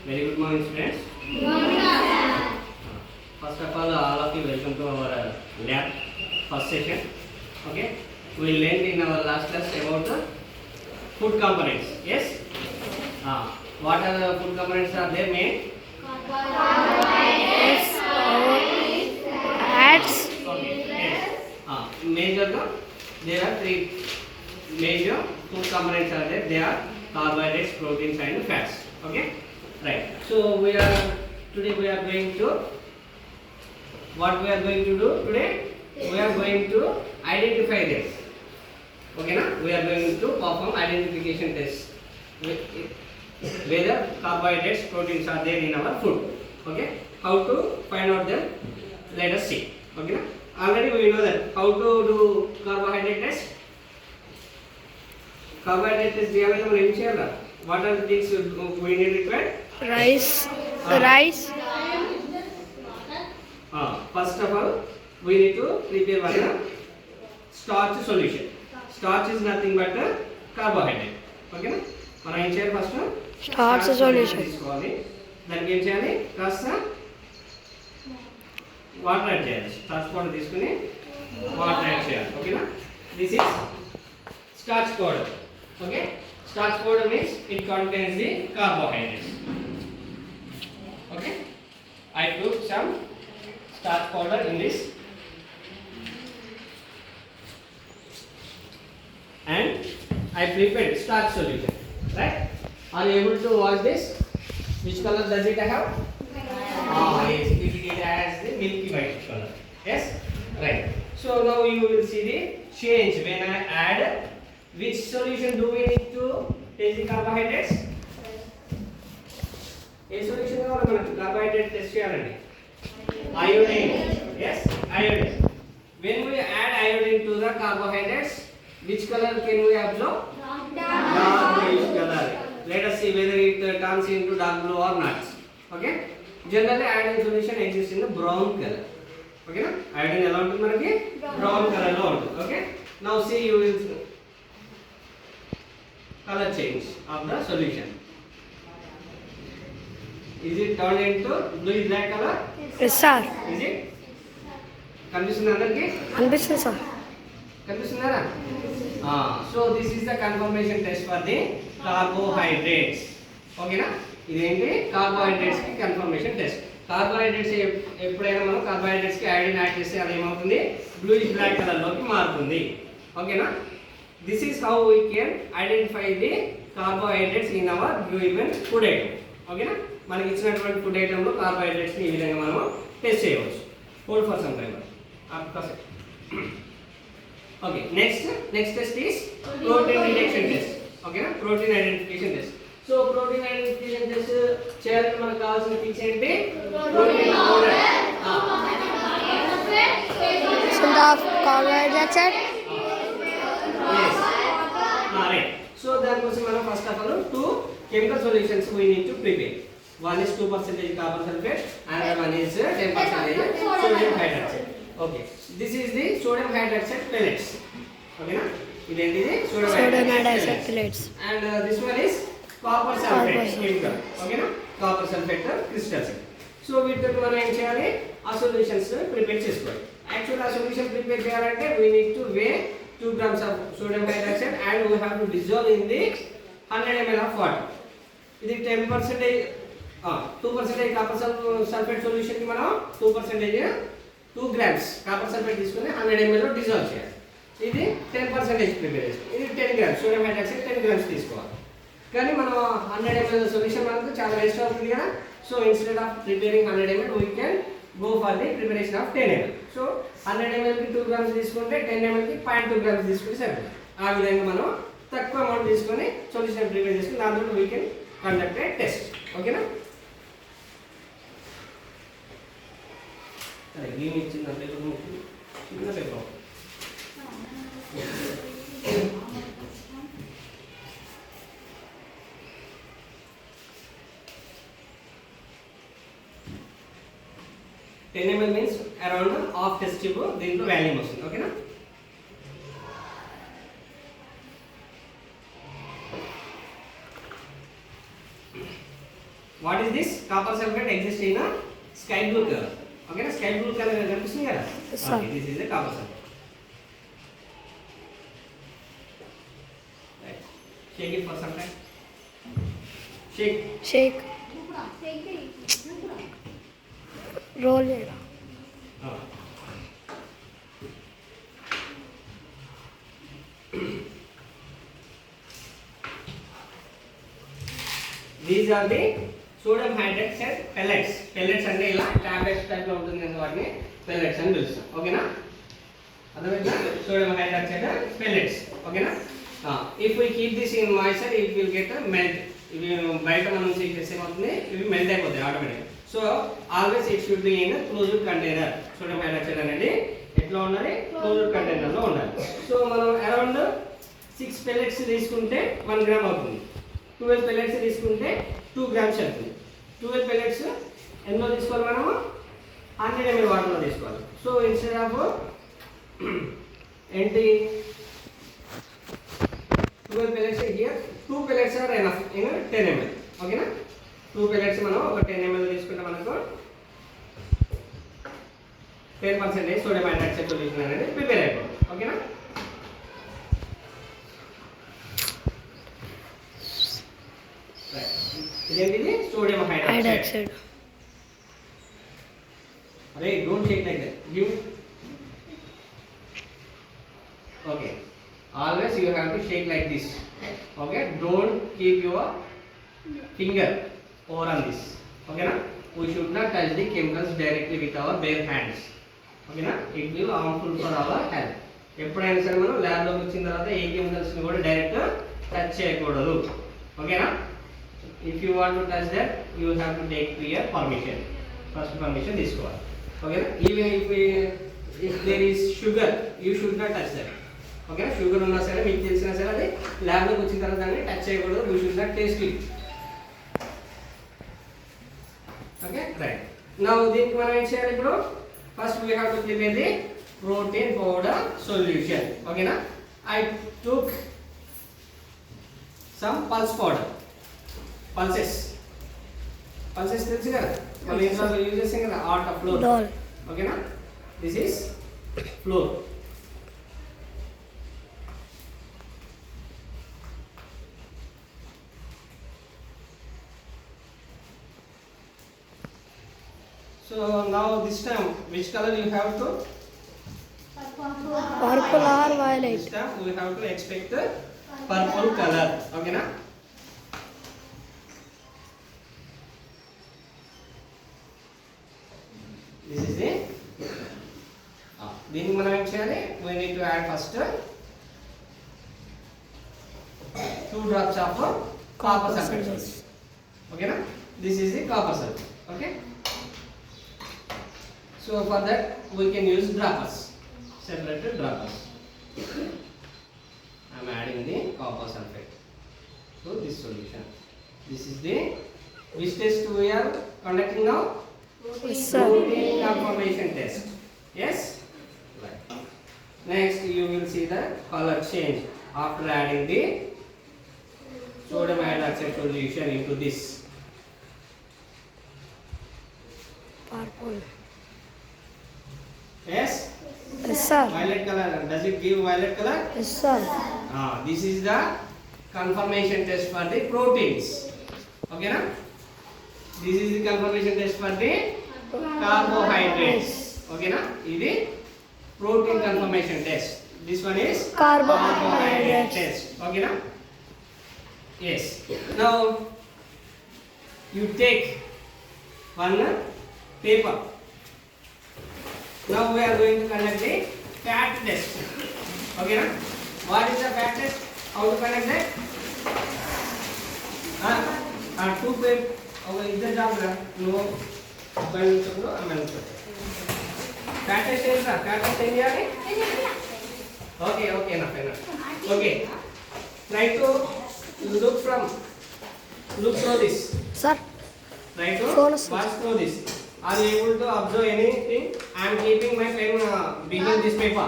Very good morning, students. Good morning, sir. First of all of you welcome to our lab first session. Okay, we learned in our last class about the food components. Yes. What are the food components are there? Main carbohydrates, fats. Okay. Yes. Major there are three major food components are there. They are carbohydrates, proteins, and fats. Okay. Right. So today we are going to what we are going to do today? We are going to identify this. Okay, na? We are going to perform identification test. Whether carbohydrates, proteins are there in our food. Okay. How to find out them? Let us see. Okay, na? Already we know that how to do carbohydrate test. Carbohydrate test what are the things we need required? Rice. First of all, we need to prepare one starch solution. Starch is nothing but a carbohydrate. Okay, na? మనం ఏం చేయాలి first Starch solution తీసుకోవాలి. దానికి ఏం చేయాలి? కాస్త water add చేయాలి. Starch powder తీసుకుని వాటర్ యాడ్ చేయాలి. ఓకేనా? This is starch powder. Okay, starch powder means it contains the carbohydrates. Okay, I took some starch powder in this and I prepared starch solution. Right? Are you able to watch this? Which color does it have? Yes, it has the milky white color. Yes? Right. So now you will see the change when I add. Which solution do we need to take the carbohydrates? A solution కావాలి మనకు carbohydrate test చేయాలండి. Iodine. Yes, iodine. When we add iodine to the carbohydrates, which color can we observe? Dark bluish color. Let us see whether it turns into dark blue or not. Okay? Generally, iodine solution exists in the brown color. Okay na? Iodine ఎలా ఉంటుంది మనకి brown color లో ఉంటుంది. Okay? Now see you will color change of the solution. Is it turned into bluish black color? Yes, sir. Is it? కనిపిస్తుంది అందరికి? అనిపిస్తుంది sir. కనిపిస్తున్నారా? So this is the confirmation test for the carbohydrates. ఓకేనా? ఇదేంటి carbohydrates కి confirmation test. Carbohydrates ఎప్పుడైనా మనం carbohydrates కి iodine add చేస్తే అది ఏమవుతుంది? బ్లూయిష్ బ్లాక్ కలర్ లోకి మారుతుంది. ఓకేనా? This is how we can identify the carbohydrates in our given food item. ఓకేనా? మనకి ఇచ్చినటువంటి ఫుడ్ ఐటమ్ లో కార్బోహైడ్రేట్స్ ని ఈ విధంగా మనం టెస్ట్ చేయవచ్చు. Hold for some time. Okay, next test is protein detection test. Okay na? Protein identification test. So protein identification test చేయాలంటే మనకు కావాల్సిన థింగ్స్ ఏంటి? Protein powder. Some of carbohydrates. Yes. Right. So దానికోసం మనం first of all two chemical solutions we need to prepare. One is 2% carbon sulfate, another one is 10% sodium hydroxide. Okay, this is the sodium hydroxide pellets. Okay na? Idendi sodium hydroxide pellets. And this one is copper sulfate chemical. Okay na? Copper sulfate crystals. So వీటితో మనం ఏం చేయాలి? ఆ solutions prepare చేసుకోవాలి. Actual ఆ solution prepare చేయాలంటే we need to weigh 2 grams of sodium hydroxide and we have to dissolve in the 100 ml of water. ఇది 10% 2% copper sulfate solution కి మనం 2 grams copper sulfate తీసుకొని 100 ml లో డిజాల్వ్ చేయాలి. ఇది 10% ప్రిపేర్ చేస్తాం. ఇది 10 grams సోడియం హైడ్రాక్సైడ్ 10 grams తీసుకోవాలి. కానీ మనం 100 ml సొల్యూషన్ మనకు చాలా వేస్ట్ అవుతుంది కదా. So instead of preparing 100 ml we can go for the preparation of 10 ml. So 100 ml కి 2 grams తీసుకుంటే 10 ml కి 0.2 grams తీసుకుంటే సరిపోతుంది. ఆ విధంగా మనం తక్కువ అమౌంట్ తీసుకొని సొల్యూషన్ ప్రిపేర్ చేసుకుని దాంతో we can conduct a test. ఓకేనా? దీని చిన్న paper 10 ml means around half test tube దీంట్లో వాల్యూమ్ వస్తుంది. ఓకేనా? What is this? Copper sulfate exists in a sky blue color. Okay, na sky blue color కనిపిస్తుంది కదా? Yes, sir. Okay, this is the copper sulfate. Right. Shake it for some time. Shake. Shake. Roll it. Oh. These are the sodium hydroxide pellets. Pellets అంటే ఇలా tablets type లో ఉంటుంది కదా వాటిని pellets అని పిలుస్తాం. ఓకేనా? అర్థమైందా? sodium hydroxide pellets. ఓకేనా? If we keep this in moisture, it will get a melt. ఇవి బయట మనం చేసేసి ఏమవుతుంది, ఇవి మెల్ట్ అయిపోతాయి automatic. So always it should be in closed container. Sodium hydroxide అనేది ఎట్లా ఉండాలి, క్లోజ్డ్ కంటైనర్ లో ఉండాలి. సో మనం అరౌండ్ 6 pellets తీసుకుంటే 1 గ్రామ్ అవుతుంది. 12 pellets తీసుకుంటే 2 grams అవుతుంది. 12 pellets ఎన్నో తీసుకోవాలి, మనము 100 ml వాటర్లో తీసుకోవాలి. సో ఇన్స్టెడ్ ఆఫ్ ఏంటి 12 pellets here, 2 pellets are enough in 10 ml. ఓకేనా? 2 pellets మనం ఒక 10 ml తీసుకుంటే మనకు 10% సోడియం హైడ్రాక్సైడ్ సొల్యూషన్ అనేది ప్రిపేర్ అయిపోతుంది. ఓకేనా? ఇదేంటిది సోడియం హైడ్రాక్సైడ్. Hydroxide. అరే don't shake like that. Give. Okay, always you have to shake like this. Okay, don't keep your finger over on this. Okay na? We should not touch the chemicals directly with our bare hands. Okay na? It will harmful for our health. ఎప్పుడైనా సరే మనం lab లోకి వచ్చిన తర్వాత ఏ chemicals ని కూడా direct touch చేయకూడదు. ఓకేనా? If you want to touch that you have to take prior permission. First permission తీసుకోవాలి. ఓకేనా? Even if there is sugar you should not touch that. ఓకేనా? షుగర్ ఉన్నా సరే మీకు తెలిసినా సరే అది ల్యాబ్ లోకి వచ్చిన తర్వాత దాన్ని టచ్ చేయకూడదు. You should not taste it. Okay, right. Now దీనికి మనం ఏం చేయాలి ఇప్పుడు? First we have to prepare the protein powder solution. ఓకేనా? I took some pulse powder. Pulses తెలుసు కదా, మనం ఇంట్లో యూజ్ చేస్తాం కదా, ఆర్ట్ ఆఫ్ ఫ్లోర్. ఓకేనా? This is flour. So now this time, which color you have to? Purple or violet? This time we have to expect the purple color. Okay na? This is the. దీనికి మనం ఏం చేయాలి? We need to add first 2 drops of copper sulfate. Okay na? This is the copper sulfate. Okay. So for that we can use droppers, separated droppers. I am adding the copper sulfate to this solution. This is the which test we are conducting now? Yes, sir. Protein conformation test. Yes. Right. Next you will see the color change after adding the sodium hydroxide solution into this. Purple. Yes. Yes, sir. Violet color. Does it give violet color? Yes, sir. This is the confirmation test for the proteins. Okay na? This is the confirmation test for the carbohydrates. Okay na? This is protein confirmation test. This one is Carbohydrates. test. Okay na? Yes. Now you take one paper. Now we are going to conduct the fat test. Okay na? What is the fat test? How to conduct that? Two paper. Okay, इधर जाओ ना. No. अपन चलो अमन चलो. Fat test है ना? Fat test है क्या है? Okay, okay ना फिर ना. Okay. Try to look through this. Sir. Try to Phone. watch through this. Are you able to observe anything? I am keeping my pen behind this paper.